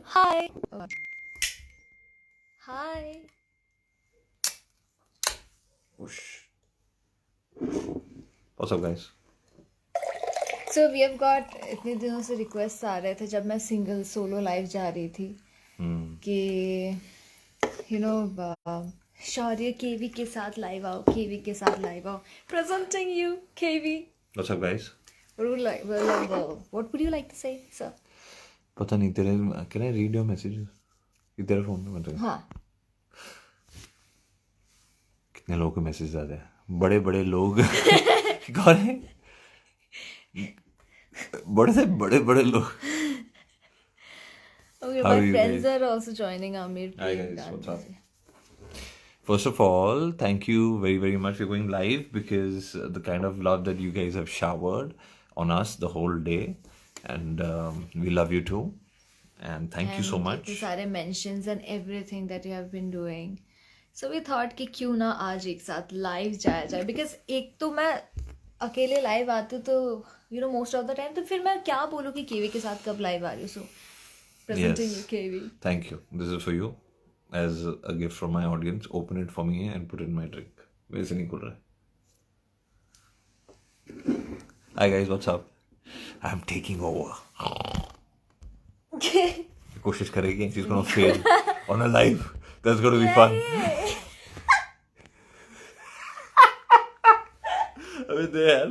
Hi. Hi. Whoosh. What's up, guys? So we have got इतने दिनों से request आ रहे थे जब मैं सिंगल सोलो लाइव जा रही थी कि यू नो शौर्य केवी के साथ लाइव आओ, केवी के साथ लाइव आओ. Presenting you, KV. What's up, guys? What would you like to say, sir? पता नहीं तेरे can I read your messages? ये तेरा फोन में मतलब हाँ. कितने लोगों के मैसेज आते हैं बड़े बड़े लोग कौन है बड़े से बड़े बड़े लोग Okay, How my are you friends guys? are also joining Amir. Hi guys, what's up? First of all, thank you very, very much for going live because the kind of love that you guys have showered on us the whole day. And we love you too. And thank you so much. इतने सारे mentions and everything that you have been doing. So we thought कि क्यों ना आज एक साथ live जाया जाए because एक तो मैं अकेले live आती हूँ तो you know most of the time तो फिर मैं क्या बोलूँ कि केवी के साथ कब live आ रही हूँ. So presenting you KV. Thank you. This is for you as a gift from my audience. Open it for me and put it in my drink. मेरे से नहीं खुल रहा है. Hi guys, what's up? I'm taking over. कोशिश करेगी and she's gonna fail on a live. That's gonna be fun. अबे दे यार.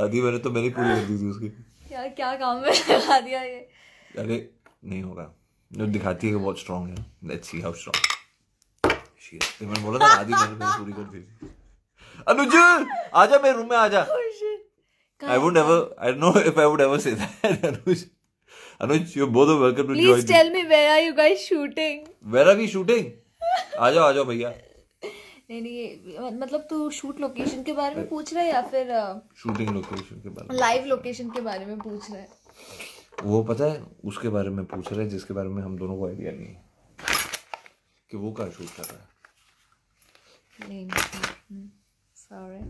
आधी मैंने तो मैंने पूरी कर दी थी उसकी. क्या क्या काम में लगा दिया ये. अरे नहीं होगा. जो दिखाती है कि बहुत स्ट्रांग है. Let's see how strong. Shit. मैंने बोला था आधी मैंने पूरी कर दी थी. अनुज आजा मेरे रूम में आजा. I would never. I don't know if I would ever say that. Anuj, you're both welcome to join. Please tell me where are you guys shooting? Where are we shooting? आ जाओ भैया. नहीं मतलब तू shoot location के बारे में पूछ रहा है या फिर शूटिंग लोकेशन के बारे में लाइव लोकेशन के बारे में पूछ रहा है. वो पता है उसके बारे में पूछ रहे हैं जिसके बारे में हम दोनों को आइडिया नहीं है कि वो कहाँ शूट कर रहा है. नहीं सॉरी.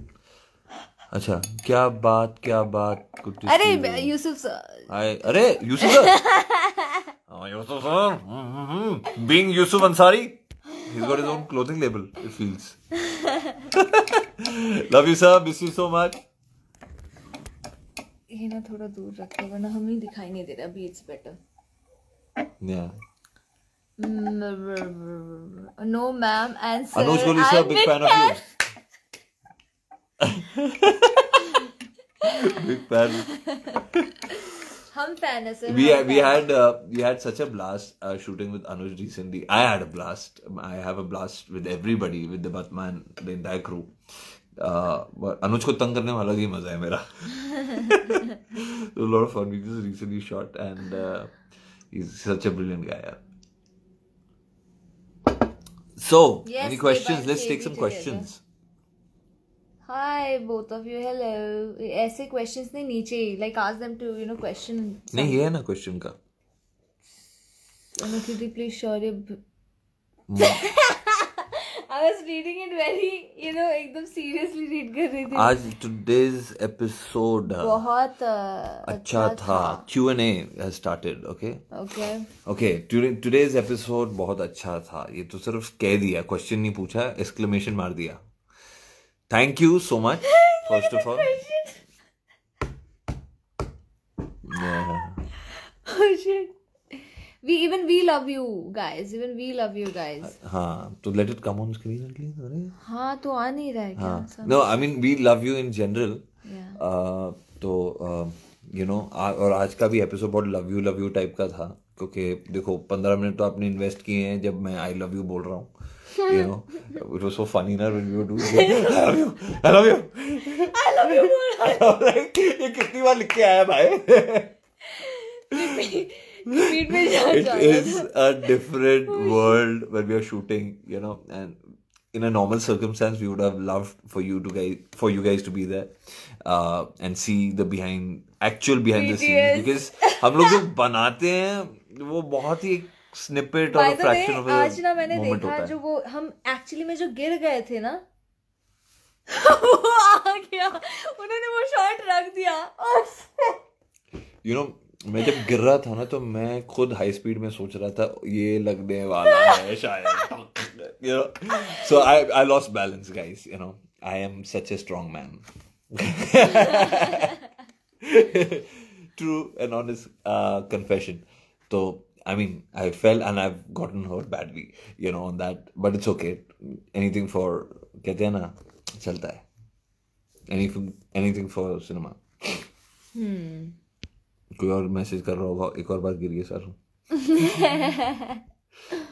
अच्छा क्या बात कुछ. अरे यूसुफ सर. अरे Yusuf sir. Yusuf sir being Yusuf Ansari. He's got his own clothing label, it feels. Love you, sir. Miss you so much. ये ना थोड़ा दूर रखते वरना हमें दिखाई नहीं दे रहा. अभी it's better. Yeah. No ma'am and sir. Anuj Kohli sir, big fan of you. Big fan. हम फैन है sir. We had such a blast shooting with Anuj recently. I had a blast. I have a blast with everybody, with the Batman, the entire crew. But Anuj को तंग करने में अलग ही मजा है मेरा. So a lot of fun. We just recently shot and he's such a brilliant guy. So Yes, any questions? Let's take KV some together. questions. Hi both of you. Hello. ऐसे questions नहीं नीचे like ask them to you know question. नहीं ये है ना question का. Please Shaurya. I was reading it very you know एकदम seriously read कर रही थी. आज today's episode बहुत अच्छा था. Q&A has started. Okay. Today's episode बहुत अच्छा था. ये तो सिर्फ कह दिया, question नहीं पूछा, exclamation मार दिया. Thank you so much. First of all. Yeah. Oh shit. We love you guys. Even we love you guys. हाँ तो let it come on screen at least. अरे हाँ तो आ नहीं रहा है क्या? हाँ. No, I mean we love you in general. Yeah. तो you know और आज का भी एपिसोड बहुत love you टाइप का था क्योंकि देखो 15 मिनट तो आपने इन्वेस्ट किए हैं जब मैं I love you बोल रहा हूँ. You know, it was so funny ना when we were doing it. I love you. Like, ये कितनी बार लिख के आया भाई. Repeat में जा. It is a different world when we are shooting, you know, and in a normal circumstance we would have loved for you guys to be there and see the actual behind the scenes because हम लोग जो बनाते हैं वो बहुत ही snippet और fraction of a आज ना मैंने moment देखा होता है. जो वो हम एक्चुअली में जो गिर गए थे ना वो आ गया उन्होंने वो शॉट रख दिया. You know मैं जब गिर रहा था ना तो मैं खुद हाई स्पीड में सोच रहा था ये लगने वाला है शायद, you know. So I lost balance, guys, you know. I am such a strong man. True and honest confession. So I mean, I fell and I've gotten hurt badly, you know, on that. But it's okay. Anything for कहते हैं ना चलता है. Anything for cinema. कोई और message कर रहा होगा, एक और बार गिर गया सर.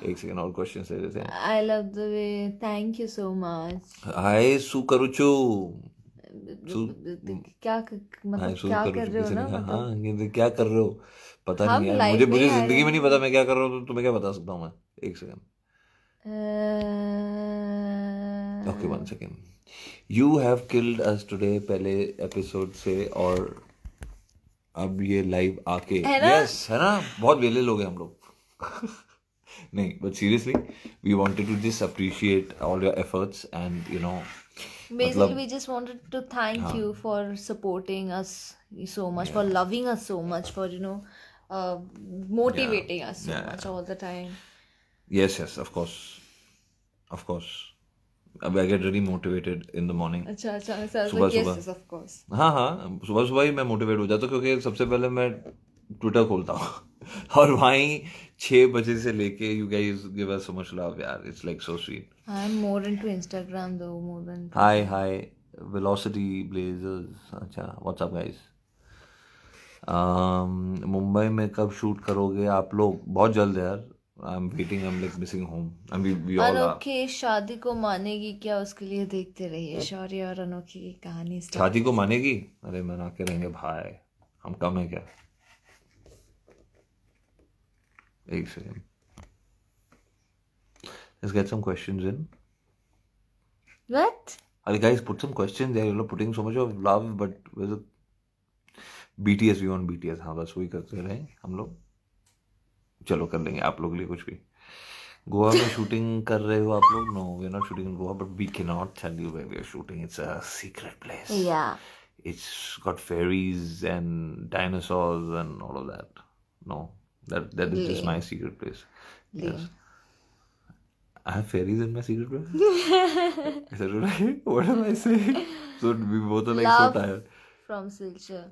एक सेकंड और क्वेश्चन ले लेते हैं. I love the way. Thank you so much. हाय सु करुचु. मतलब हाय सु क्या कर करुचु रहे हो किसी ना, ने कहा. मतलब हाँ ये क्या कर रहे हो पता हम नहीं यार. live मुझे में मुझे ही आ जिंदगी रहे में नहीं हैं. पता मैं क्या कर रहा हूँ, तो तुम्हें क्या बता सकता हूँ मैं. एक second. Okay one second. You have killed us today पहले एपिसोड से और अब ये लाइव आके. है ना? यस है ना. बहुत वेले लोग हैं हम लोग. नहीं but seriously we wanted to just appreciate all your efforts and you know. Basically, we just wanted to thank you for supporting us so much, for loving us so much, for motivating us so much all the time. Yes, of course. अब I get really motivated in the morning. अच्छा अच्छा. So I was सुबह like, yes, सुबह. yes, of course. हाँ सुबह सुबह ही मैं motivate हो जाता हूँ क्योंकि सबसे पहले मैं ट्विटर खोलता हूँ. और वहीं 6 बजे से लेके you guys give us so much love यार. It's like so sweet. I'm more into Instagram though, more than high velocity blazers. अच्छा व्हाट्स अप गाइस. मुंबई में कब शूट करोगे आप लोग. बहुत जल्द यार. I am waiting. I am like missing home. And we all are. अनोखी शादी को मानेगी क्या, उसके लिए देखते रहिए शौर्य और अनोखी की कहानी स्टार्ट. शादी को मानेगी. अरे मना के रहेंगे भाई. हम कम है क्या. एक second. Let's get some questions in. What? Alright, guys, put some questions there. You're putting so much of love, but with BTS, we want BTS. हाँ बस वही करते रहे हम लोग. चलो कर लेंगे आप लोग के लिए कुछ भी. गोवा में शूटिंग कर रहे हो आप लोग. No, we're not shooting in Goa, but we cannot tell you where we are shooting. It's a secret place. Yeah. It's got fairies and dinosaurs and all of that. No, that is just my secret place. Yes. I have fairies in my secret place. Is that right? What am I saying? So we both are like Love so tired. from Silchar.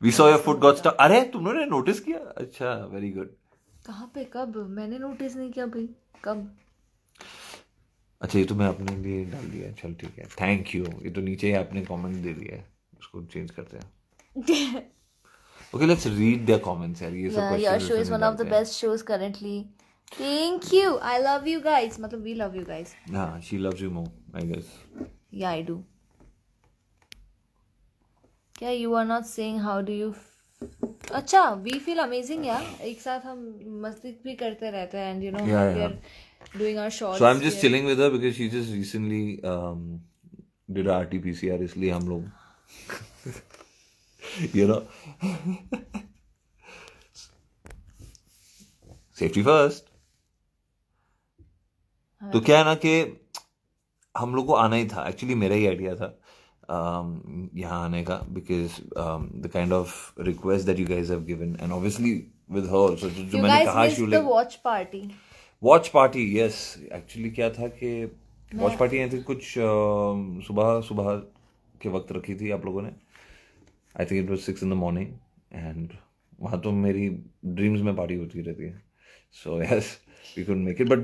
We saw your foot got stuck. अरे तुमने notice किया. अच्छा very good. कहाँ पे कब मैंने notice नहीं किया भाई. कब. अच्छा ये तो मैं अपने लिए डाल दिया. चल ठीक है. Thank you. ये तो नीचे ही आपने कमेंट दे दिया है. उसको चेंज करते हैं. Okay, let's read their comments यार. ये सब Yeah, your show is one of the best shows currently. Thank you. I love you guys. मतलब we love you guys. हाँ, she loves you more, I guess. Yeah, I do. क्या you are not saying how do you अच्छा we feel amazing यार. एक साथ हम मस्ती भी करते रहते हैं and you know we are doing our shorts. So I'm just chilling with her because she just recently did a RT-PCR. इसलिए हम लोग you know safety first. तो क्या है ना कि हम लोग को आना ही था. एक्चुअली मेरा ही आइडिया था यहाँ आने का because the kind of request that you guys have given and obviously with her also जो मैंने कहा you guys missed the watch party. Watch party. Yes actually क्या था कि वॉच पार्टी आई थी कुछ सुबह के वक्त रखी थी आप लोगों ने. I think it was 6 in the morning and वहाँ तो मेरी ड्रीम्स में पार्टी होती रहती है. So yes we couldn't make it, but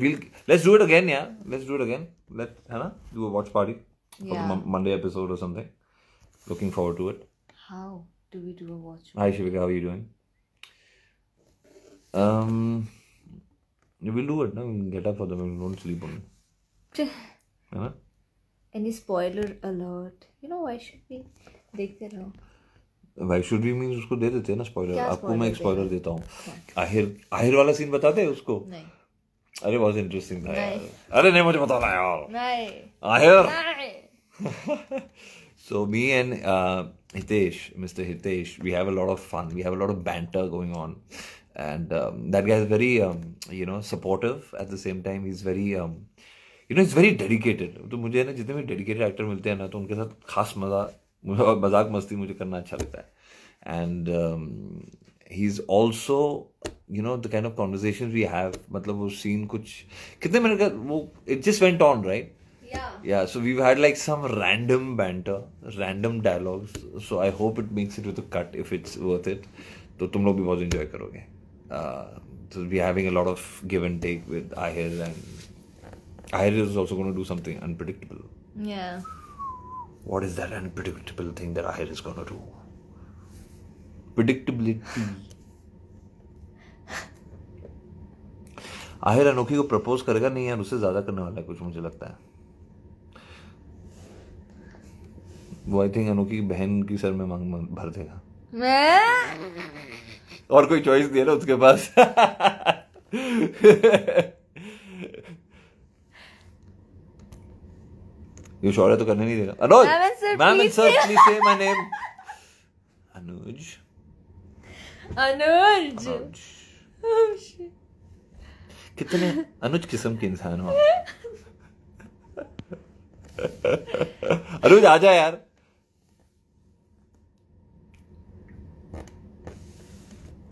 let's do it again. Yeah, let's do it again. है ना, do a watch party for the Monday episode or something. Looking forward to it. How do we do a watch? Hi Shivika, how are you doing? We'll do it. No, we'll get up for them. Don't sleep on me. है ना? Any spoiler alert? You know why should we? देखते रहो. Why should we means उसको दे देते हैं ना spoiler. क्या आपको मैं एक spoiler स्पॉइलर देता हूँ. आहिर वाला सीन बताते हैं उसको. नहीं. अरे बहुत इंटरेस्टिंग था यार. अरे नहीं मुझे बताना यार. नहीं. आहिर. नहीं. So me and Hitesh, Mr. Hitesh, we have a lot of fun. We have a lot of banter going on, and that guy is very, supportive. At the same time, he's very, he's very dedicated. तो मुझे ना जितने भी dedicated actor मिलते हैं ना तो उनके साथ खास मजाक मस्ती मुझे करना अच्छा लगता है. And he's also, you know, the kind of conversations we have, मतलब वो scene कुछ कितने मिनट का वो, it just went on, right? Yeah, so we've had like some random banter, random dialogues. So I hope it makes it with a cut if it's worth it. तो तुम लोग भी बहुत enjoy करोगे. So we're having a lot of give and take with Ahir, and Ahir is also going to do something unpredictable. Yeah. What is that unpredictable thing that Ahir is going to do? Predictability. Ahir अनोखी को propose करेगा नहीं यार, उससे ज्यादा करने वाला है कुछ, मुझे लगता है. वो आई थिंक अनोखी की बहन की सर में मांग भर देगा. मैं और कोई चॉइस नहीं है ना उसके पास. ये शौर्य तो करने नहीं देगा. अनुज, मैम एंड सर प्लीज से my name. Anuj. Anuj. Oh, shit. कितने अनुज किस्म के इंसान हो. अनुज आजा यार.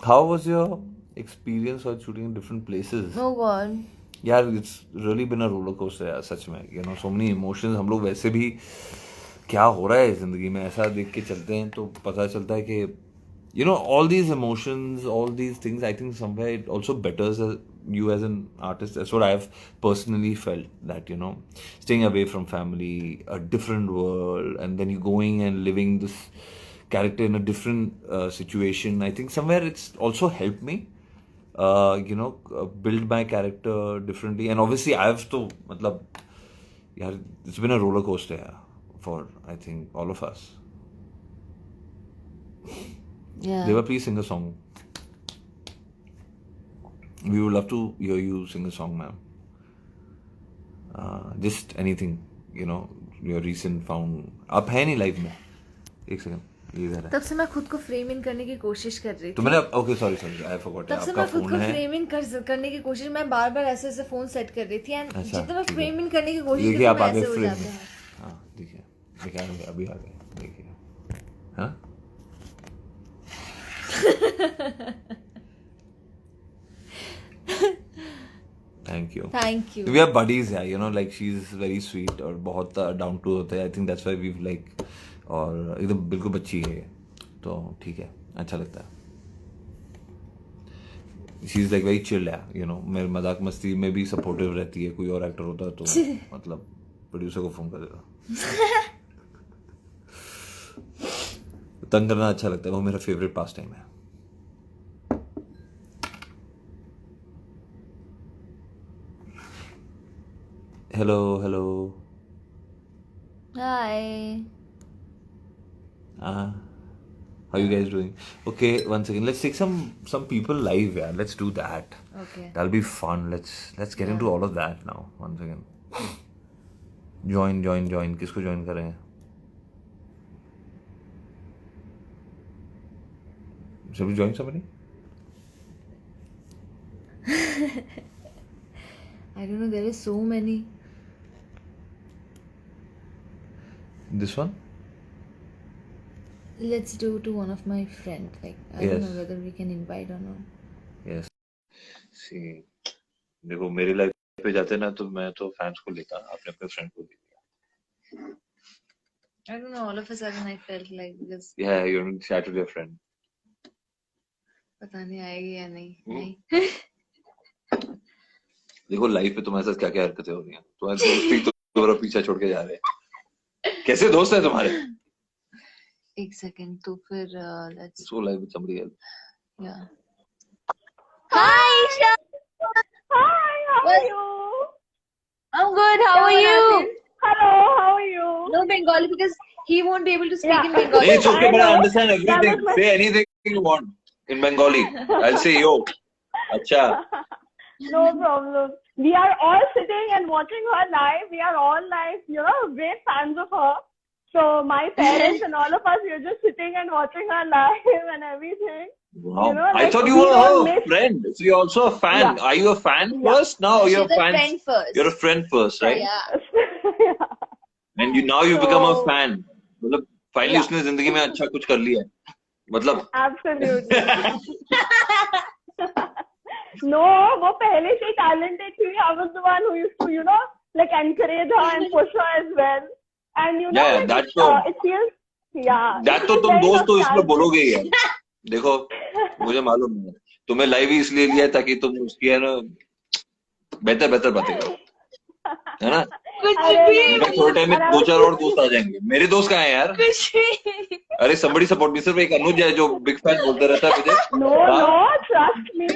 How was your experience of shooting in different places? Oh God. यार it's really been a roller coaster यार, सच में. You know, so many emotions. हम लोग वैसे भी क्या हो रहा है जिंदगी में ऐसा देख के चलते हैं तो पता चलता है कि you know, all these emotions, all these things, I think somewhere it also betters you as an artist. That's what I've personally felt, that, you know, staying away from family, a different world, and then you going and living this character in a different situation. I think somewhere it's also helped me, you know, build my character differently. And obviously I've to, matlab, yeah, it's been a roller coaster, yeah, for I think all of us. Yeah. Deva, please sing a song. We would love to hear you sing a song, ma'am. Just anything, you know, your recent found. आप है नहीं life में. एक second, ये इधर है. तब से मैं खुद को फ्रेम इन करने की कोशिश कर रही तो थी. मैंने ओके सॉरी आई फॉरगॉट. तब से आपका मैं खुद फोन को है. फ्रेम इन करने की कोशिश, मैं बार बार ऐसे ऐसे फोन सेट कर रही थी एंड अच्छा, जितना मैं ठीक है. फ्रेम इन करने की कोशिश देखिए करती आप हूँ आगे ऐसे हो फ्रेम जाते में. हैं. हाँ देखिए, देखिए आ गए, अभी आ गए, देखिए. हाँ thank you. Thank you. We are buddies, yeah, you know, like she's very sweet और बहुत down to earth है. I think that's why we've like, और एकदम बिल्कुल बच्ची है, तो ठीक है, अच्छा लगता है. She's like very chill, yeah, you know, मेरे मजाक मस्ती में भी सपोर्टिव रहती है. कोई और एक्टर होता तो मतलब प्रोड्यूसर को फोन कर देता. तंग करना अच्छा लगता है, वो मेरा फेवरेट पास टाइम है. Hello, hello. Hi. How you guys doing? Okay, one second. Let's take some people live, yeah. Let's do that. Okay. That'll be fun. Let's get into all of that now. One second. Join. किसको join करें? Shall we join somebody? I don't know, there is so many. This one? Let's do to one of my friends. Like I Yes. don't know whether we can invite or not. Yes. See, देखो मेरी life पे जाते ना तो मैं तो fans को लेता, अपने अपने फ्रेंड को लेता. I don't know. All of a sudden, I felt like because Yeah, you don't chat with your friend. पता नहीं आएगी या नहीं. देखो लाइफ पे तुम्हारे साथ क्या क्या हरकतें हो रही हैं. तुम्हारे दोस्त ही तो तुम्हारा पीछा छोड़ के जा रहे हैं. कैसे दोस्त हैं तुम्हारे? एक सेकंड तो फिर let's. So live with somebody else. Yeah. Hi, Isha. Hi, how are you? I'm good. How are you? Hello, how are you? No Bengali because he won't be able to speak Yeah. in Bengali. It's okay, I but I know. understand That everything. was my- Say anything you want in Bengali. I'll say yo. Acha. No problem. We are all sitting and watching her live. We are all like, you know, great fans of her. So my parents and all of us, we are just sitting and watching her live and everything. Wow. You know, I like, thought you we were don't her miss- friend. So you're also a fan. Yeah. Are you a fan Yeah. first? No, you're She's a a fan. friend first. You're a friend first, right? Yeah. Yeah. And you now you become a So- fan. मतलब finally Yeah. उसने जिंदगी में अच्छा कुछ कर लिया है. मतलब Absolutely. No, वो पहले से talented थी. I was the one who used to, like encourage her and push her as well. And Yeah, like that तो it feels, it तुम feels दोस्त very तो इसमें बोलोगे ही nostalgic. यार। देखो, मुझे मालूम है तुम्हें लाइव ही इसलिए लिया है ताकि तुम उसकी है ना बेहतर बातें करो, है ना? कुछ अरे भी नहीं, इनफैक्ट थोड़े टाइम में and I 2-4 और was दोस्त आ जाएंगे। मेरे दोस्त कहाँ हैं यार? कुछ भी अरे somebody support me। सिर्फ एक अनुज है जो बिग फैन बोलता रहता है मुझे। No, हाँ? trust me.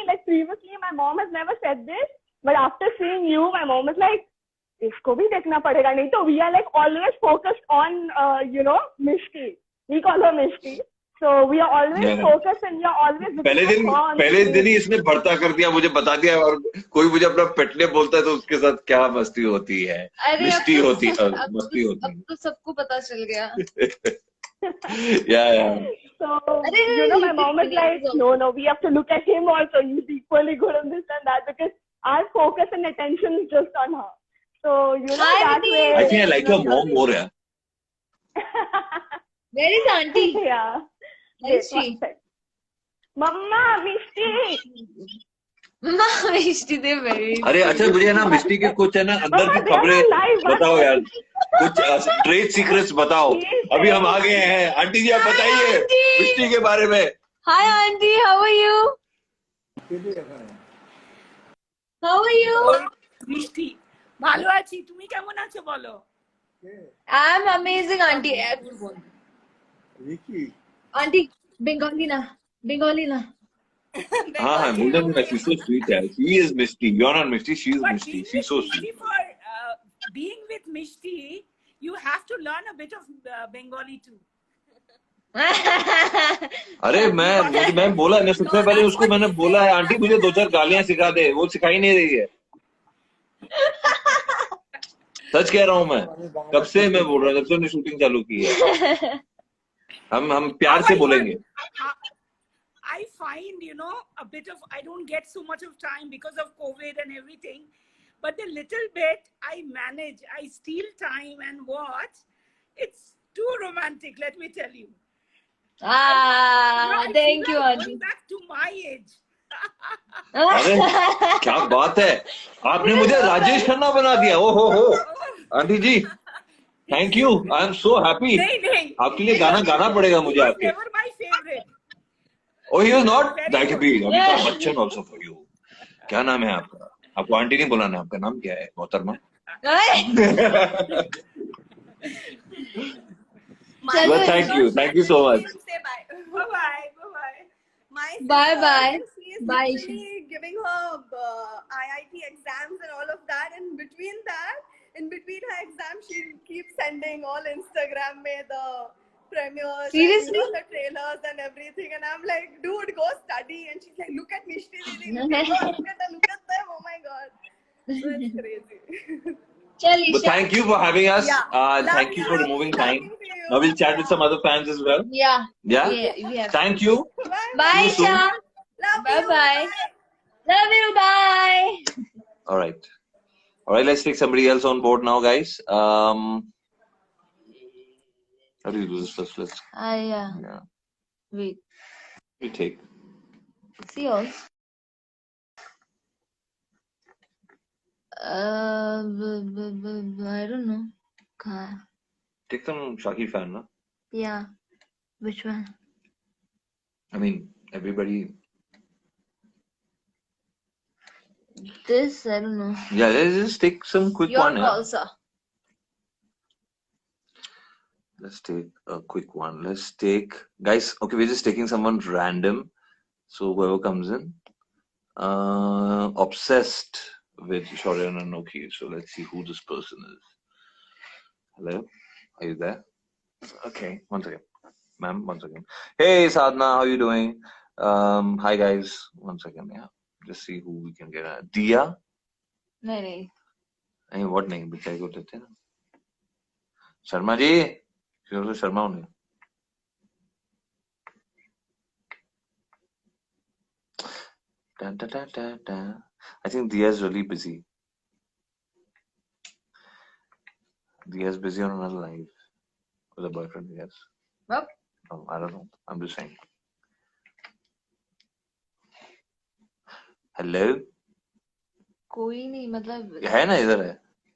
Like previously, my mom has never said this, but after seeing you, my mom is like, इसको भी देखना पड़ेगा, नहीं तो we are like always focused on, Mishti. We call her Mishti. So we are always Yeah. focused and we are always पहले looking at her on the दिन screen. ही इसने भर्ता कर दिया, मुझे बता दिया। और कोई मुझे अपना पेटने बोलता है तो उसके साथ क्या मस्ती होती है, अरे मिस्टी होती है, अब मस्ती होती अब तो सबको पता चल गया। है। या So, अरे my mom is like, no, we have to look at him also. He's equally good on this and that because our focus and attention is just on her. So, Hi, that Auntie. way. I think I like your mom more, yeah. Where is auntie? Yeah. Where is Wait, she? one sec. Mama, Mishti. Mama, Mishti, they very. अरे अच्छा, मुझे है ना मिस्टी के कुछ है ना अंदर की Mama, they are खबरें live. बताओ यार, कुछ ट्रेड सीक्रेट्स बताओ। अभी हम आ गए हैं। आंटी जी आप बताइए मिस्टी के बारे में। Hi, auntie. How are you? How are you? মিষ্টি ভালো আছি, তুমি কেমন আছো বলো? I'm amazing, auntie. Auntie, Bengali na. हाँ हाँ, बोल दो। She's so sweet यार। She is Misty. You're not Misty. She is But Misty. being She's with so Mishti sweet. for being with Mishti, you have to learn a bit of Bengali too. अरे मैं बोला ना, सबसे पहले उसको मैंने बोला है आंटी मुझे 2-4 गालियां सिखा दे, वो सिखाई नहीं रही है। सच कह रहा हूँ मैं, कब से मैं बोल रहा हूँ, जब से हमने शूटिंग चालू की है। हम प्यार से बोलेंगे। I find, a bit of, I don't get so much of time because of COVID and everything, but the little bit I manage, I steal time and watch. It's too romantic, let me tell you. I Thank feel you, like auntie. going back to my age. अरे क्या बात है, आपने मुझे राजेश खन्ना बना दिया। ओ हो aunty ji, thank you. I am so happy. नहीं आपके लिए गाना गाना पड़ेगा मुझे He was आपके। never my favorite. Oh, he was not that Very big. Amitabh Bachchan also for you। क्या नाम है आपका? आपको आंटी नहीं बुलाना है, आपका नाम क्या है मोहतरमा? Well, thank you so much। Say bye. Bye-bye. My Bye. sister, she is Bye, literally giving her IIT exams and all of that. And in between her exams, she keeps sending all Instagram में the premieres, Seriously? and, the trailers and everything. And I'm like, dude, go study. And she's like, look at Mishti Didi, look at them. Oh my god, so it's crazy. Chal, But thank you for having us। Yeah. Thank you for removing time। Talking to you. Now we'll chat with some other fans as well। Yeah. Yeah? We have. Thank you। Bye, See you soon। Isha. Love Bye you. bye. Love you. Bye. All right, let's take somebody else on board now, guys। How do you do this first? Let's Yeah. Wait. we take See you. I don't know. take some Shaki fan, na? Yeah. Which one? I mean, everybody. This, I don't know. Yeah, let's just take some quick Your one. Yeah? call, sir. Let's take a quick one. Let's take, guys. Okay, we're just taking someone random. So whoever comes in, obsessed with Shaurya and Anoki. So let's see who this person is. Hello, are you there? Okay, one second, ma'am. One second. Hey, Sadhna, how are you doing? Hi guys. One second. Yeah, just see who we can get. Dia. No. I mean, what name? Bichai ko dete na. Sharma ji. She's also Sharma only। I think Dia's really busy। Dia's busy on another live with a boyfriend, I guess। Well. from? I don't know. I'm just saying. Hello? कोई नहीं मतलब है ना इधर है.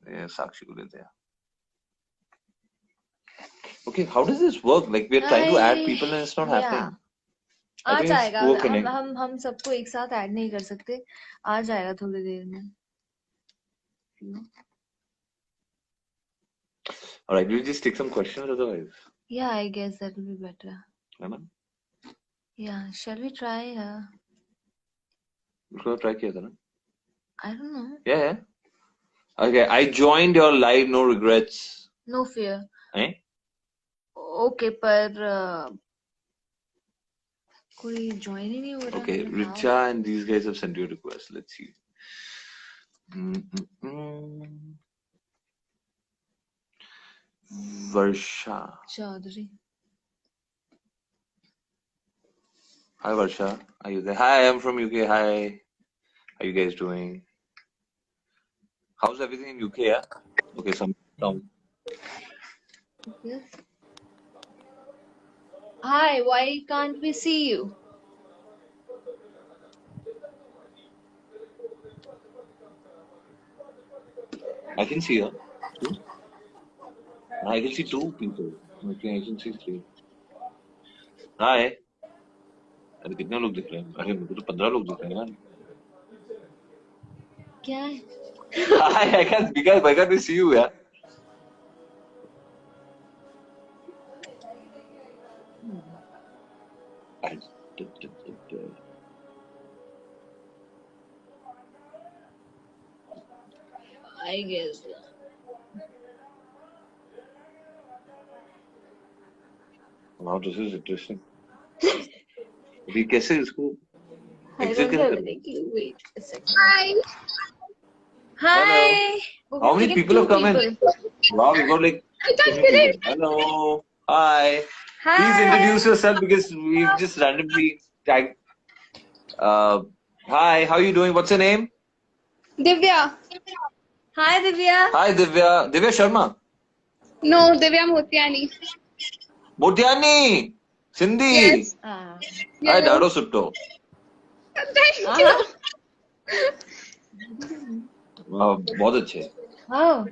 ये साक्षी को लेते हैं. Okay, how does this work? Like we're trying to add people and it's not happening. I uh think it's जाएगा. poor connect. हम सबको एक साथ ऐड नहीं कर सकते. आ जाएगा थोड़ी देर में. All right, we'll just take some questions otherwise. Yeah, I guess that will be better. है ना? Yeah, shall we try? उसको try किया था ना? I don't know. Yeah. Okay, I joined your live, no regrets. No fear. Eh? Okay, पर कोई join ही नहीं हो रहा. Okay, Richa and these guys have sent you a request. Let's see. Varsha. Chaudhary. Hi Varsha, are you there? Hi, I'm from UK. Hi, how you guys doing? How's everything in UK? Yeah. Okay, some. Yes. Hi, why can't we see you? I can see her. I can see two people. Okay, I can see three. Hi. अरे कितने लोग दिख रहे हैं? अरे मुझे तो 15 लोग दिख रहे हैं यार. क्या है? Hi, why can't we see you? Yeah. I guess. Wow, this is interesting. अभी कैसे इसको I exit don't have करें? any clue. Wait a second. Hi. Hello. How many people have come in? Wow, we got like. Hello. Hi. Hi. Please introduce yourself because we've just randomly tagged. Hi, how are you doing? What's your name? Divya. Hi, Divya. Hi, Divya. Divya Sharma. No, Divya Motiani. Motiani. Sindhi. Yes. Ah. Hi, Dado Sutto. Thank you. Wow, बहुत अच्छे. Oh.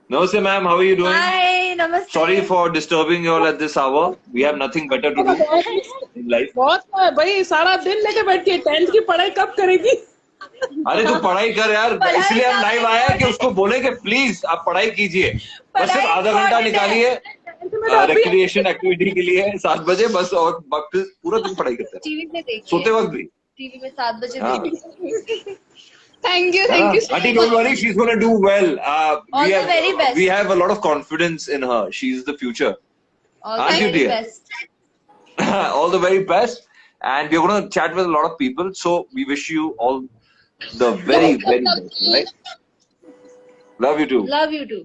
Namaste, ma'am. How are you doing? Hi. Namaste. Sorry for disturbing you all at this hour. We have nothing better to do in life. बहुत भाई सारा दिन लेके बैठी है 10th की पढ़ाई कब करेगी? अरे तू पढ़ाई कर यार. इसलिए हम लाइव आए हैं कि उसको बोले कि प्लीज आप पढ़ाई कीजिए. बस सिर्फ आधा घंटा निकालिए रिक्रिएशन एक्टिविटी के लिए 7 बजे बस. और बाकी पूरा दिन पढ़ाई करते हैं. टीवी में देखिए. सोते वक्त भी. टीवी में 7 बजे हाँ. देखिए. Thank you. Thank you. Auntie, don't worry, she's going to do well. All the very best. We have a lot of confidence in her. She's the future. All the Aren't you, very dear? best. All the very best. And we're going to chat with a lot of people. So we wish you all the very, very best. Right? Love you too. Love you too.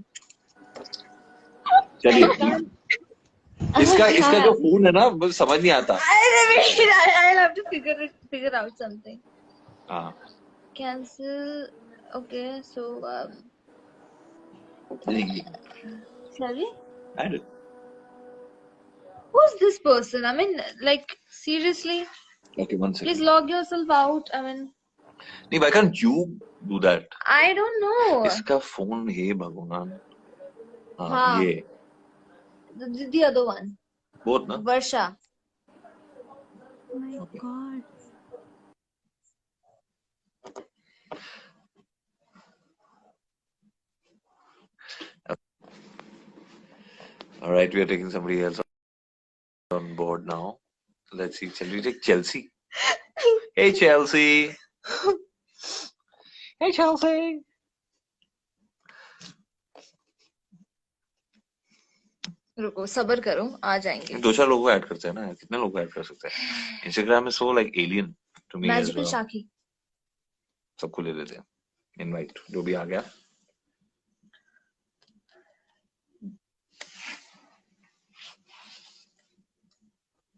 चलिए. इसका जो phone है ना मुझे समझ नहीं आता. I'll have to figure out something. हाँ. Cancel. Okay, so नहीं. shall we? Add it. Who's this person? I mean, like seriously. Okay, one second. Please log yourself out. I mean, नहीं, why can't you do that? I don't know. इसका phone है भगवान. हाँ, हाँ. ये. The other one. Both ना. Varsha. Oh my God. All right, we are taking somebody else on board now. Let's see. Shall we take Chelsea? Hey, Chelsea. Hey, Chelsea. रुको सबर करो आ जाएंगे. 2-4 लोगों को ऐड करते हैं ना. कितने लोगों को ऐड कर सकते हैं? Instagram is so like alien to me as magical well. शाखी. सबको ले लेते हैं. Invite जो भी आ गया.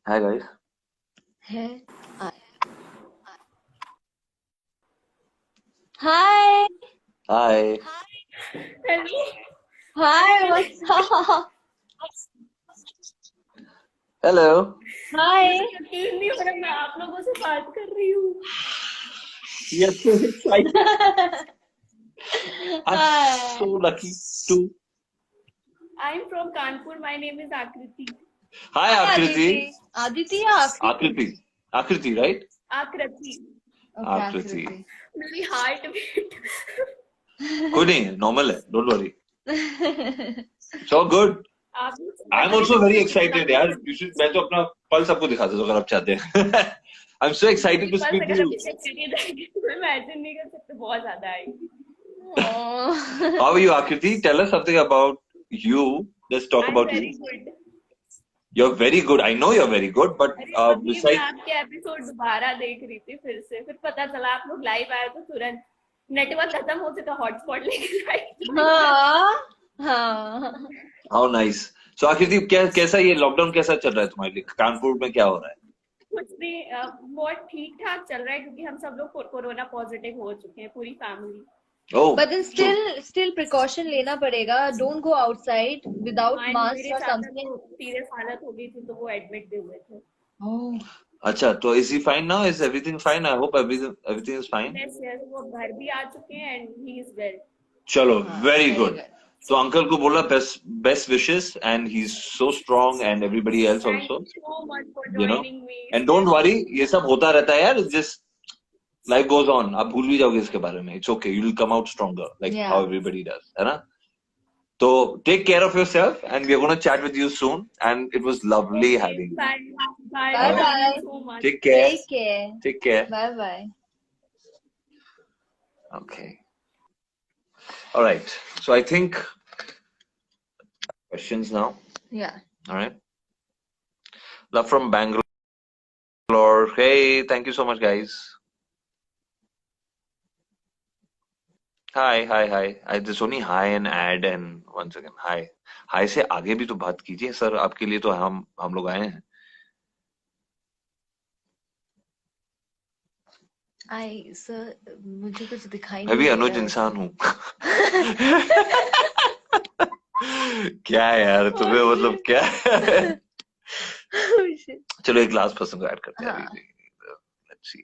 Hi guys. है. Hi. Hi. Hi. What's up? Hello. Hi. यकीन नहीं हो रहा मैं आप लोगों से बात कर रही हूँ. Yes, so excited. I'm so lucky too. I'm from Kanpur. My name is Akriti. Hi, Akriti. Aditi या Akriti? Akriti, right? Akriti. Okay, Akriti. मेरी heart beat. कोई नहीं, normal है. Don't worry. So good. I'm also very excited, यार. You should. मैं तो अपना pulse आपको दिखा देता हूँ अगर आप चाहते हैं. I'm so excited to speak to you. मैं imagine नहीं कर सकते, बहुत ज़्यादा आएगी. How are you, Akriti? Tell us something about you. Let's talk about very you. good. You're very good. I know you're very good, but अभी मैं besides, आपके एपिसोड दोबारा देख रही थी फिर पता चला आप लोग लाइव आए तो तुरंत नेटवर्क खत्म हो चुका, हॉटस्पॉट लेके हाँ. how nice. So Akriti, कैसा ये लॉकडाउन कैसा चल रहा है तुम्हारे लिए? कानपुर में क्या हो रहा है? कुछ भी बहुत ठीक ठाक चल रहा है क्योंकि हम सब लोग कोरोना पॉजिटिव हो चुके हैं, पूरी family. Oh, But then still precaution लेना पड़ेगा. Don't go outside without mask or something. Serious हालत हो गई थी तो वो एडमिट भी हुए थे. Oh. अच्छा, तो is he fine now? Is everything fine? I hope everything is fine. Yes, वो घर भी आ चुके हैं and he is well. चलो, very very good. तो अंकल को बोला best wishes and he's so strong and everybody else Thank also. you so much for You know, joining me. and don't worry, ये सब होता रहता है यार. It's just life goes on. आप भूल भी जाओगे इसके बारे में. It's okay. You'll come out stronger, like Yeah. how everybody does, है ना? So take care of yourself, and we're gonna chat with you soon. And it was lovely having you. Bye. Bye Thank bye. you so much. Take care. Take care. Take care. Bye bye. Okay. All right. So I think questions now. Yeah. All right. Love from Bangalore. Hey, thank you so much, guys. Hi. I just only hi and add and once again hi. Hi से आगे भी तो बात कीजिए sir. आपके लिए तो हम लोग आए हैं. सर मुझे कुछ दिखाई मैं भी नहीं अनुज दे रहा इंसान हूँ. क्या है यार तुम्हें, मतलब क्या है? है. चलो एक लास्ट पर्सन को ऐड करते हैं. हाँ. Let's see.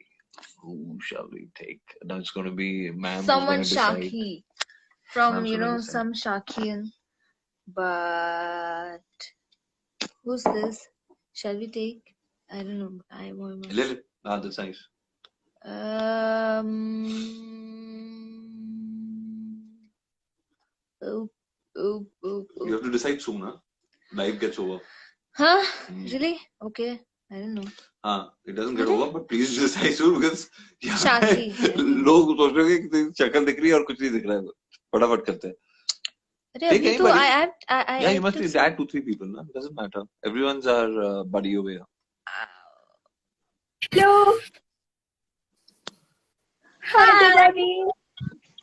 Who shall we take? No, it's going to be ma'am. Someone Shaki from Ma'am's gonna decide. some Shakian. But who's this? Shall we take? I don't know. I want. Lily. Ah, that's nice. You have to decide soon, huh? Life gets over. Huh? Really? Okay. I don't know. It doesn't get over, but please decide soon because Shaki. लोग सोच रहे हैं कि शक्ल दिख रही है और कुछ नहीं दिख रहा है. फटाफट करते हैं. अरे Take अभी तो anybody. I Yeah, you have must to add 2-3 people, no? It doesn't matter. Everyone's our buddy over here. Hello. Hi.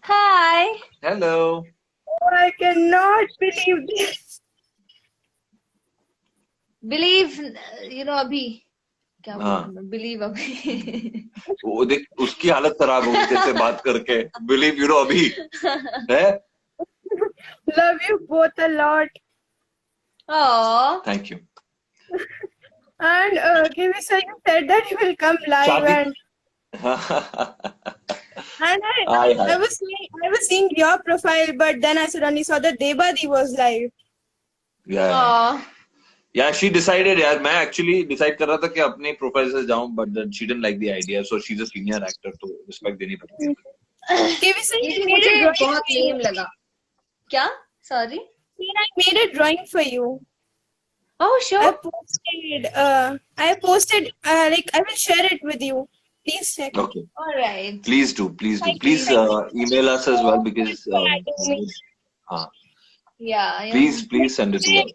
Hi. Hello. Oh, I cannot believe this. Believe अभी क्या हाँ. believe अभी. वो देख उसकी हालत खराब हो गई जैसे बात करके. Believe अभी है. Love you both a lot. Oh. Thank you. And Kiwi sir, you said that you will come live Shadi. and Hi. I was seeing your profile, but then I suddenly saw that Debadi was live. Yeah. Oh. Yeah, she decided. यार मैं actually decide कर रहा था कि अपने profile से जाऊं, but then she didn't like the idea, so she's a senior actor, तो respect देनी पड़ती है. Kiwi sir, you made मुझे a drawing बहुत for you. lame लगा. क्या? Sorry. I made a drawing for you. Oh I sure. posted. Like I will share it with you. Please check. Okay. All right. Please do. Please email us as well because Yeah. please send it to us.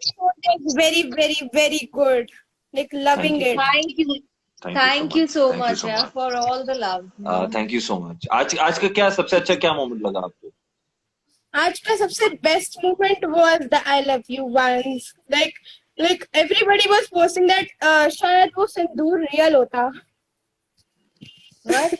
It was very, very, very good. Like loving Thank you. it. Thank you so Thank you much, so yeah, much. for all the love. Thank you so much. आज का क्या सबसे अच्छा क्या moment लगा आपको? आज का सबसे best moment was the I love you ones. Like everybody was posting that शायद वो सिंदूर real होता. What?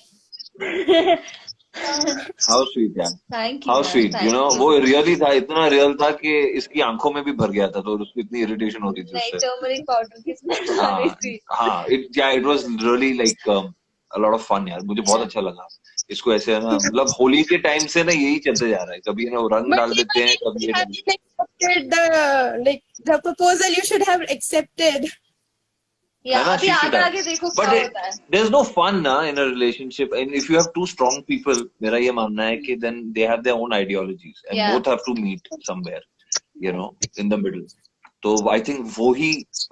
How sweet यार, Thank you, how man. sweet, you Thank know, you. वो रियली था, इतना रियल था कि इसकी आंखों में भी भर गया था, तो उसको इतनी इरिटेशन होती थी नहीं, उससे. टर्मरिक पाउडर की स्मेल आ रही हाँ थी. हाँ, it was really like a lot of fun यार, मुझे बहुत अच्छा लगा इसको ऐसे है ना, मतलब होली के टाइम से ना यही चलते जा रहा है, कभी ना वो रंग But डाल even देते हैं, if कभी you ये डाल haven't accepted the proposal, you should have accepted. या है ना, अभी she should आगे have. आगे देखो But क्या होता है. there's no fun na in a relationship, and if you have two strong people, मेरा ये मानना है कि then they have their own ideologies and Yeah. both have to meet somewhere, you know, in the middle. तो I think वो ही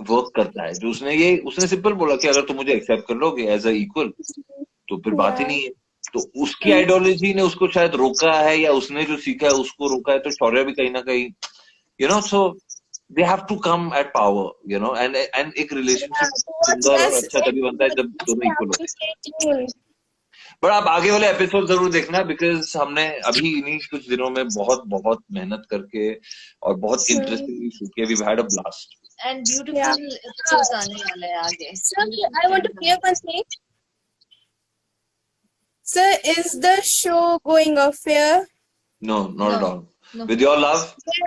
work करता है, जो उसने सिंपल बोला कि अगर तुम मुझे एक्सेप्ट कर लोगे एज अ इक्वल, तो फिर बात ही Yeah. नहीं है. तो उसकी आइडियोलॉजी ने उसको शायद रोका है, या उसने जो सीखा है उसको रोका है, तो शौर्य भी कहीं ना कहीं, you know, so they have to come at power, you know, and एक रिलेशनशिप सुंदर और अच्छा तभी बनता है जब दोनों इक्वल होते हैं. बट आप आगे वाले एपिसोड जरूर देखना, बिकॉज हमने अभी इन्हीं कुछ दिनों में बहुत बहुत मेहनत करके और बहुत इंटरेस्टिंगली शूट किया. We had a blast. And beautiful episodes आने वाले हैं आगे. Sir, I want to clear one thing. Sir, is the show going off fair? No, not at No. all. No. With your love,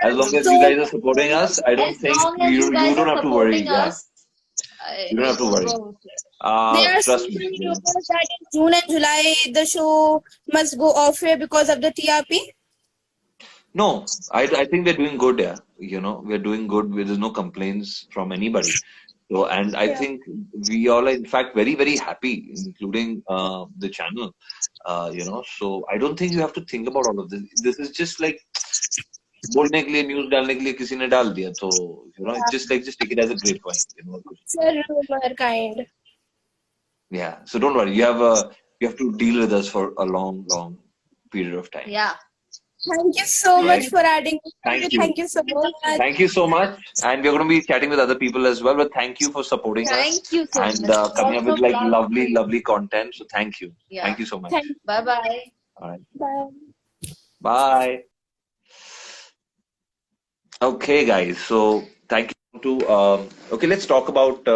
as long as So- you guys are supporting us, I don't As think long as you you guys don't are have to worry. supporting Yeah, us, you don't have to worry. There are so Trust me. many rumors that in June and July the show must go off air because of the TRP. No, I think we're doing good. Yeah, you know, we're doing good. There's no complaints from anybody. So, and I think we all are in fact very very happy, including the channel. You know, so I don't think you have to think about all of this. This is just like बोलने के लिए, news डालने के लिए किसी ने डाल दिया, तो you know, it's just take it as a grapevine, you know. Sir, rumor kind. Yeah, so don't worry. You have to deal with us for a long period of time. Yeah. Thank you so much for adding. Thank you. Thank you so much. Thank you so much, and we're going to be chatting with other people as well. But thank you for supporting us. Thank you so and much. coming up with like Lots of lovely content. So thank you. Yeah. Thank you so much. Bye bye. All right. Bye. Bye. Okay, guys. So thank you to. Okay, let's talk about.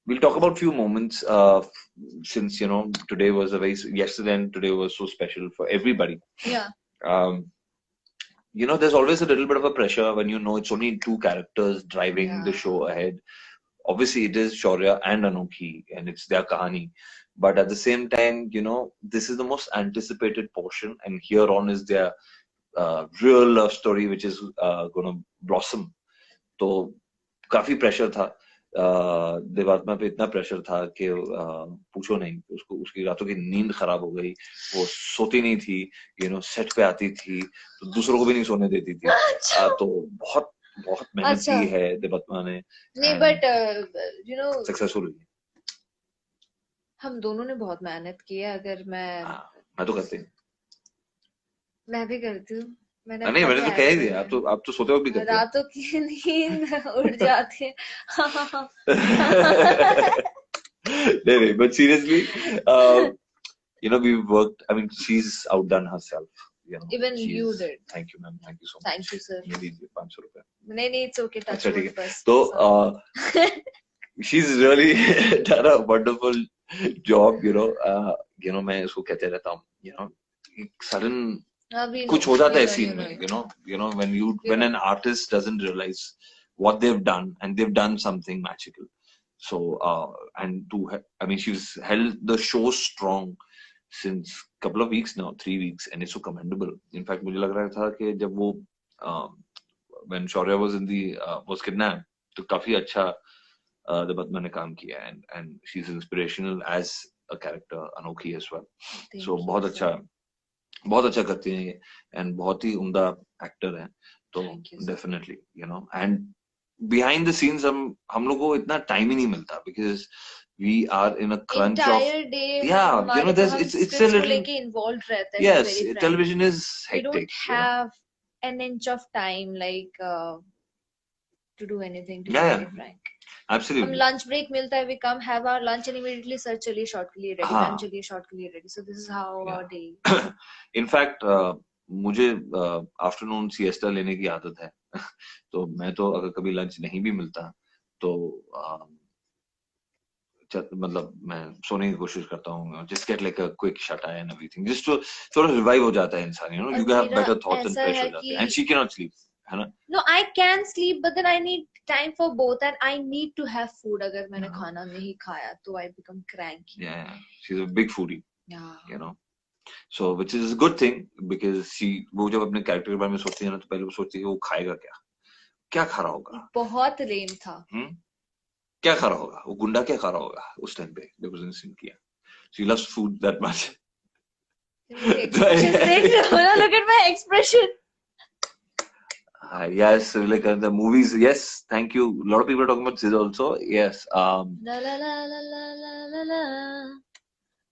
We'll talk about few moments. Since you know today was yesterday and today was so special for everybody. Yeah. You know, there's always a little bit of a pressure when you know it's only two characters driving the show ahead. Obviously, it is Shaurya and Anokhi, and it's their kahani. But at the same time, you know, this is the most anticipated portion, and here on is their real love story, which is going to blossom. तो काफी pressure था. देवात्मा पे इतना pressure था कि पूछो नहीं. उसकी रातों की नींद खराब हो गई. वो सोती नहीं थी, you know, सेट पे आती थी तो दूसरों को भी नहीं सोने देती थी. तो बहुत मेहनत की है देवात्मा ने. नहीं, बट यू नो, सक्सेसफुल हुई. हम दोनों ने बहुत मेहनत की है. अगर मैं तो करती हूँ. मैं भी करती हूँ. नहीं, मैंने तो कह ही दिया. आप तो सोते वक्त भी करते हो. रातों की नींद उड़ जाती है. नहीं, but seriously, you know, we've worked. I mean, she's outdone herself. You know, Even you did. Thank you, ma'am. Thank you so much. Thank you, sir. ये लीजिए 500 रुपए. नहीं, it's okay. Touch wood first. तो she's really done a wonderful job. You know, मैं इसको कहते रहता हूँ. You know, sudden कुछ हो जाता है सीन में. You know, when an artist doesn't realize what they've done, and they've done something magical. So I mean, she's held the show strong since couple of weeks now, 3 weeks, and it's so commendable. In fact, मुझे लग रहा था कि जब वो when Shaurya was kidnapped, तो काफी अच्छा देवात्मा ने काम किया, and she's inspirational as a character, Anokhi as well. So बहुत अच्छा करती हैं ये, and बहुत ही उम्दा एक्टर हैं. तो definitely, you know, and behind the scenes हम लोग को इतना टाइम ही नहीं मिलता, because we are in a crunch entire of day. Yeah, you know, it's a little involved रहता है. Yes, television is hectic. We don't have an inch of time to do anything, to be very frank. Absolutely. हम lunch break मिलता है, we come have our lunch and immediately sir चलिए short के लिए ready, ma'am चलिए short के लिए ready. So this is how our day. In fact, मुझे afternoon siesta लेने की आदत है. तो मैं तो अगर कभी lunch नहीं भी मिलता, तो मतलब मैं सोने की कोशिश करता हूँ, just get like a quick shut eye and everything, just to थोड़ा revive हो जाता है इंसान, you know, और you have मेरा better thoughts and ऐसा fresh है हो जाते हैं, कि and she cannot sleep, है ना? no, I can sleep, but then I need time for both, and I need to have food. अगर मैंने Yeah. खाना नहीं खाया तो I become cranky. Yeah, she's a big foodie, Yeah. you know, so which is a good thing because वो जब अपने character के बारे में सोचती है ना, तो पहले वो सोचती है कि वो खाएगा क्या खा रहा होगा, बहुत लेम था. क्या खा रहा होगा, वो गुंडा क्या खा रहा होगा उस टाइम पे जब उसने सीन किया. She loves food that much. मेरे expression देख रहे हो ना? Look at my expression. Yes, like the movies. Yes, thank you. A lot of people are talking about this also. Yes. La la la la la la la la.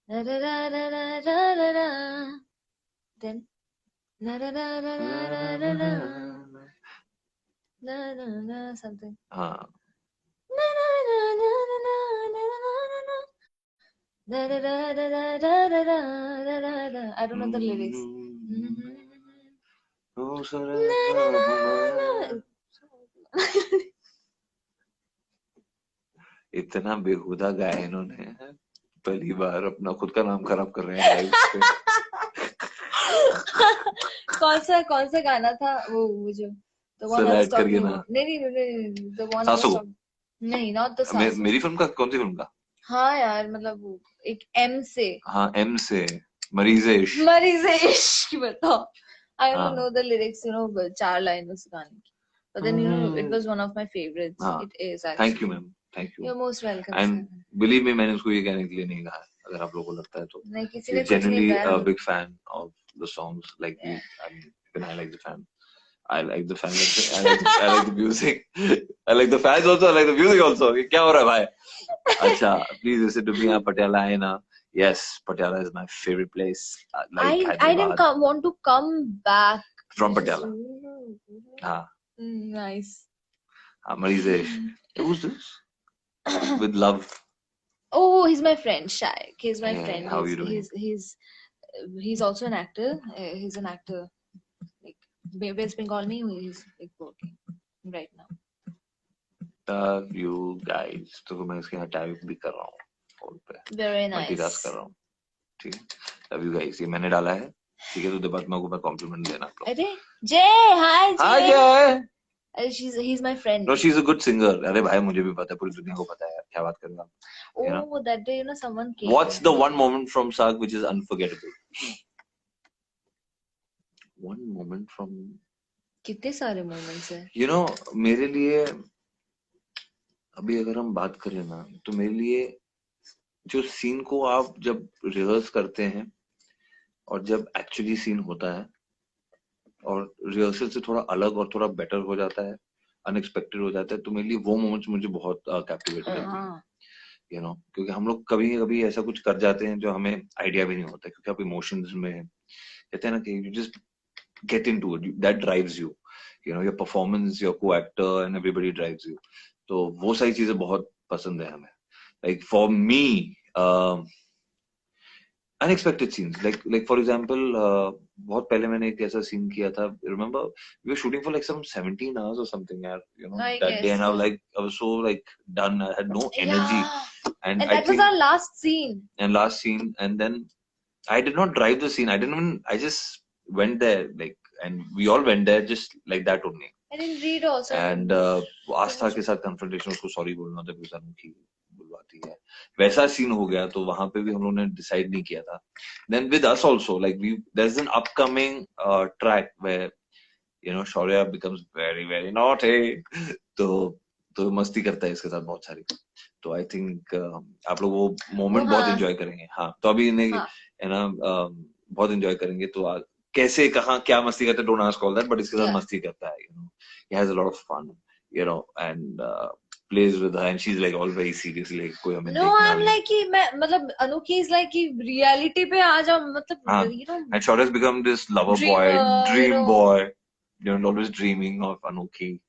La la la la la la la la. Then la la la la la la la la. La la la something. हाँ. La la la la la la la la la. La la la la la la la la la la. I don't know the lyrics. Oh, Na na na. इतना बेहुदा गाया इन्होंने, पहली बार अपना खुद का नाम खराब कर रहे हैं लाइव पे. कौन सा गाना था वो जो the one I was Select करके talking ना. about. नहीं the one I was सासू. talking. नहीं, not the सासू. मेरी फिल्म का, कौन सी फिल्म का? हाँ यार, मतलब वो एक M से. हाँ, M से मरीज़े इश्क. मरीज़े इश्क बताओ. I don't हाँ. know the lyrics, you know, but 4 line उस गाने की. But then you know, it was one of my favorites. हाँ. It is actually. Thank you, ma'am. Thank you. You're most welcome. And believe me, मैंने उसको ये कहने के लिए नहीं कहा, अगर आप लोगों को लगता है तो. नहीं, किसी ने He's कुछ नहीं genuinely कहा. a big fan of the songs. Like I mean, even I like the fan. I like the fan. I like the music. I like the fans also. I like the music also. ये क्या हो रहा है भाई? अच्छा, please listen to me. Patiala है ना? Yes, Patiala is my favorite place. Like I didn't want to come back from Patiala. हाँ. Nice. Marizesh. Who's this? With love. Oh, he's my friend, Shaik. He's my Yeah, friend. how are you doing? He's also an actor. He's an actor. Like West Bengal में he's like working right now. Love you guys. तो मैं इसके यहाँ type भी कर रहा हूँ phone पे. Very nice. मल्टीटास्क कर रहा हूँ. ठीक है. Love you guys. ये मैंने डाला है. ठीक है, तो देवात्मा को मैं कॉम्प्लीमेंट देना आप लोग. अरे Jay, hi Jay. हाँ क्या है? He's my friend. No, she's a good singer. अरे भाई मुझे भी पता है, पूरी दुनिया को पता है. क्या बात कर रहे हो आप? Oh, You know? that day, you know, someone came. What's the one moment from Saag which is unforgettable? One moment from. कितने सारे moments हैं. You know, मेरे लिए अभी अगर हम बात करें ना, तो मेरे लिए जो सीन को आप जब रिहर्स करते हैं और जब एक्चुअली सीन होता है और रिहर्सल से थोड़ा अलग और थोड़ा बेटर हो जाता है, अनएक्सपेक्टेड हो जाता है, तो मेरे लिए वो मोमेंट्स मुझे बहुत कैप्टिवेट करते हैं. यू नो, क्योंकि हम लोग कभी कभी ऐसा कुछ कर जाते हैं जो हमें आइडिया भी नहीं होता, क्योंकि आप इमोशंस में कहते हैं ना कि you just get into it, that drives you, you know, your performance, your coactor and everybody drives you. तो वो सारी चीजें बहुत पसंद है हमें. Like for me unexpected scenes, like for example, बहुत पहले मैंने एक ऐसा सीन किया था. Remember, we were shooting for like some 17 hours or something, you know, I that guess, day, and yeah. I was so like done. I had no energy, Yeah. and I that was think, our last scene. and then I did not drive the scene. I just went there, like, and we all went there just like that only. I didn't read also. And आस्था के साथ confrontation, उसको sorry बोलना था because अनोखी बुलवाती है, वैसा scene हो गया. तो वहां पे भी हम लोगों ने डिसाइड नहीं किया था. Then with us also, like there's an upcoming track where, you know, Shaurya becomes very very naughty. तो मस्ती करता है इसके साथ बहुत सारी. तो I think आप लोग वो मोमेंट बहुत एंजॉय करेंगे. हाँ, तो अभी है ना, बहुत एंजॉय करेंगे. तो कैसे कहाँ क्या मस्ती करता है, don't ask all that, but इसके साथ मस्ती करता है, you know, he has a lot of fun, you know, and plays with her, and she's like all very serious, like कोई हमें No, I'm like कि मैं मतलब अनोखी is like कि reality पे आ जाओ, मतलब you know. And Shaurya has become this lover boy, dream boy, you know, always dreaming of Anokhi,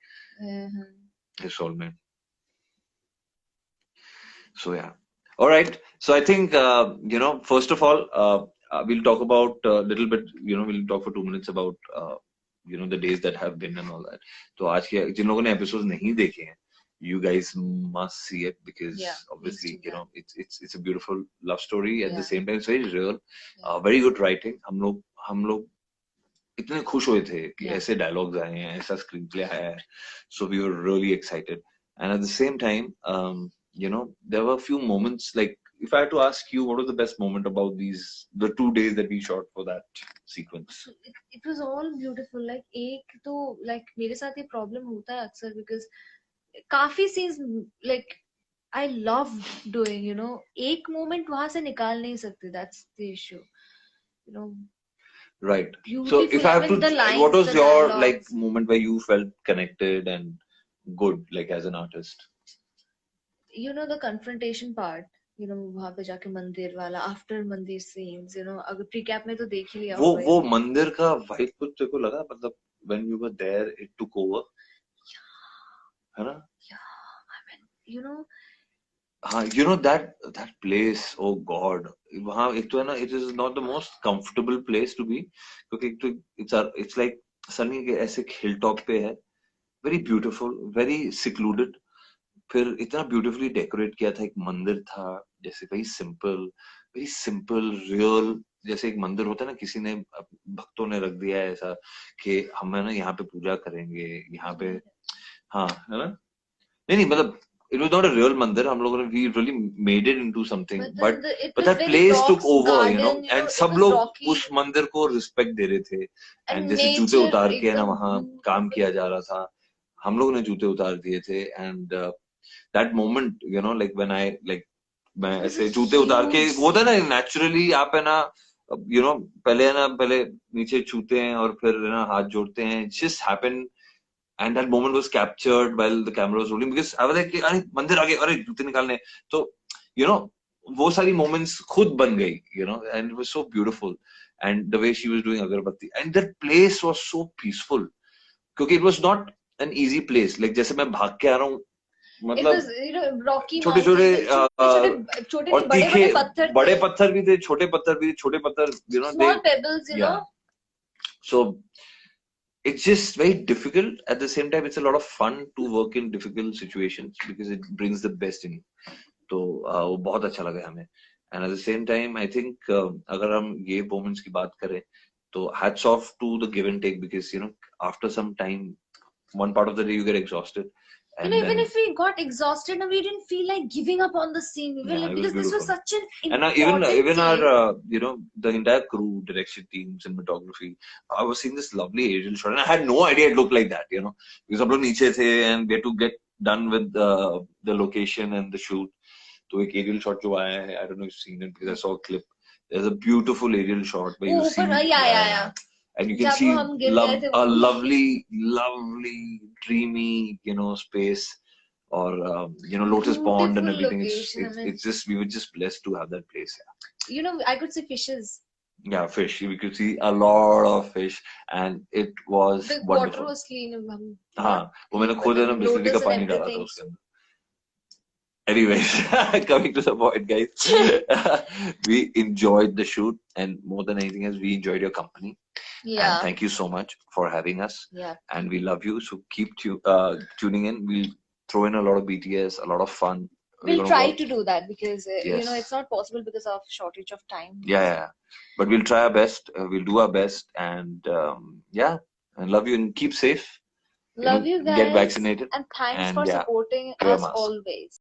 his soulmate. So yeah, all right. So I think you know, first of all, we'll talk about a little bit. You know, we'll talk for 2 minutes about you know, the days that have been and all that. तो आज के जिन लोगों ने episodes नहीं देखे हैं, you guys must see it because Yeah, obviously needs to, yeah. it's a beautiful love story at the Yeah. same time it's very real. Yeah. Very good writing. हम लोग इतने खुश हुए थे कि Yeah. ऐसे डायलॉग्स आए हैं, ऐसा स्क्रीन प्ले आया है. So we were really excited. And at the same time, there were a few moments like if I had to ask you, what was the best moment about the 2 days that we shot for that sequence? It was all beautiful. Like एक तो like मेरे साथ ये problem होता है अक्सर because काफी scenes like I love doing, एक moment वहां से निकाल नहीं सकते. That's the issue. Right. So Beautiful. if I have to, The lines, what was the your dialogues. moment where you felt connected and good as an artist? The confrontation part. वहां पे जाके मंदिर वाला after मंदिर scenes. अगर precap में तो देख ही लिया होगा. वो मंदिर का वाइब कुछ तेरे को लगा मतलब when you were there it took over? है ना? Yeah, हाँ, that place, oh God, वहाँ एक तो है ना, it is not the most comfortable place to be क्योंकि एक तो it's like सनी के ऐसे hilltop पे है, very beautiful, very secluded. फिर इतना beautifully decorate किया था, एक मंदिर था जैसे very simple, real, जैसे एक मंदिर होता है ना, किसी ने भक्तों ने रख दिया है ऐसा कि हम है ना यहाँ पे पूजा करेंगे, यहाँ पे हाँ है ना, नहीं मतलब it was not a real mandir. हम लोगों ने we really made it into something, but that place took over, and सब लोग उस मंदिर को respect दे रहे थे, and जैसे जूते उतार के है ना वहाँ काम किया जा रहा था, हम लोगों ने जूते उतार दिए थे, and that moment, like when I मैं ऐसे जूते उतार के वो था ना naturally आप है ना पहले नीचे छूते हैं और फिर है ना हाथ जोड़ते हैं, it just happened. And that moment was captured while the camera was rolling because I was like, अरे मंदिर आ गए, अरे जूते निकालने, तो वो सारी moments खुद बन गई, and it was so beautiful, and the way she was doing agarbatti, and that place was so peaceful, क्योंकि it was not an easy place, like जैसे मैं भाग के आ रहा हूँ, मतलब रॉकी छोटे और तीखे बड़े पत्थर भी थे, छोटे पत्थर भी थे, छोटे पत्थर, small pebbles, so it's just very difficult. At the same time, it's a lot of fun to work in difficult situations because it brings the best in you. तो वो बहुत अच्छा लगा हमें. And at the same time, I think अगर हम ये moments की बात करें, तो hats off to the give and take because after some time, one part of the day you get exhausted. And even if we got exhausted, we didn't feel like giving up on the scene. We were like, because this was such an important even scene. our the entire crew, direction team, cinematography, I was seeing this lovely aerial shot and I had no idea it looked like that, because हम लोग नीचे थे and we had to get done with the location and the shoot. तो एक aerial shot जो आया है, I don't know if you've seen it because I saw a clip. There's a beautiful aerial shot where you see and you can see a lovely dreamy space or lotus pond and everything. It's just, we were just blessed to have that place. I could see fishes. Yeah, fish. We could see a lot of fish and it was the wonderful. Water was clean. हाँ, वो मैंने खुद है ना बिस्लरी का पानी डाला था उसके अंदर. Anyways, coming to the point, guys, we enjoyed the shoot and more than anything else, we enjoyed your company. Yeah. And thank you so much for having us. Yeah. And we love you. So keep tuning in. We'll throw in a lot of BTS, a lot of fun. We'll try to do that because, Yes. it's not possible because of shortage of time. Yeah. But we'll try our best. We'll do our best. And and love you and keep safe. Love you guys. Get vaccinated. And thanks And for yeah, supporting wear a us mask. always.